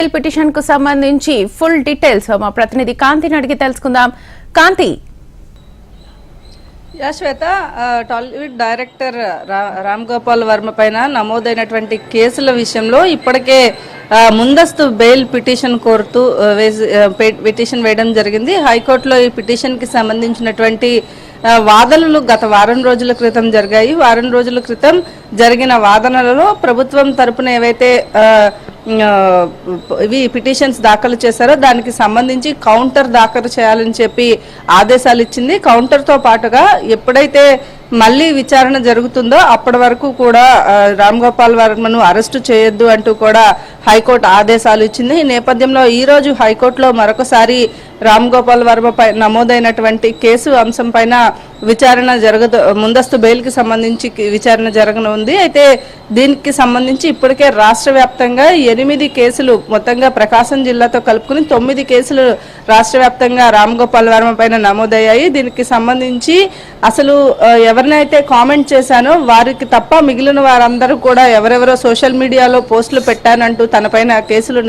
Petition కు సంబంధించి full details మా ప్రతినిధి కాంతిని అడిగి తెలుసుకుందాం. కాంతి. శ్వేత, టాలీవుడ్ డైరెక్టర్ రామ్ గోపాల్ వర్మ పైన నమోదైనటువంటి కేసుల విషయంలో ఇప్పటికే ముందస్తు బెయిల్ పిటిషన్ కోరుతూ పిటిషన్ వేయడం జరిగింది. హైకోర్టులో ఈ పిటిషన్ కి సంబంధించినటువంటి వాదనలు గత వారం రోజుల క్రితం జరిగాయి. వారం రోజుల క్రితం జరిగిన వాదనలలో ప్రభుత్వం తరపున ఏవైతే ఇవి పిటిషన్స్ దాఖలు చేశారో దానికి సంబంధించి కౌంటర్ దాఖలు చేయాలని చెప్పి ఆదేశాలు ఇచ్చింది. కౌంటర్తో పాటుగా ఎప్పుడైతే మళ్ళీ విచారణ జరుగుతుందో అప్పటి వరకు కూడా రామ్ గోపాల్ వర్మను అరెస్టు చేయొద్దు అంటూ కూడా హైకోర్టు ఆదేశాలు ఇచ్చింది. ఈ నేపథ్యంలో ఈ రోజు హైకోర్టులో మరొకసారి రామ్ గోపాల్ వర్మ పై నమోదైనటువంటి కేసు అంశం పైన విచారణ ముందస్తు బెయిల్ కి సంబంధించి విచారణ జరగనుంది. అయితే దీనికి సంబంధించి ఇప్పటికే రాష్ట్ర వ్యాప్తంగా 8 కేసులు, మొత్తంగా ప్రకాశం జిల్లాతో కలుపుకుని 9 కేసులు రాష్ట్ర వ్యాప్తంగా రామ్ గోపాల్ వర్మ పైన నమోదయ్యాయి. దీనికి సంబంధించి అసలు ఎవరినైతే కామెంట్ చేశానో వారికి తప్ప మిగిలిన వారందరూ కూడా ఎవరెవరో సోషల్ మీడియాలో పోస్టులు పెట్టానంటూ తనపైన కేసులు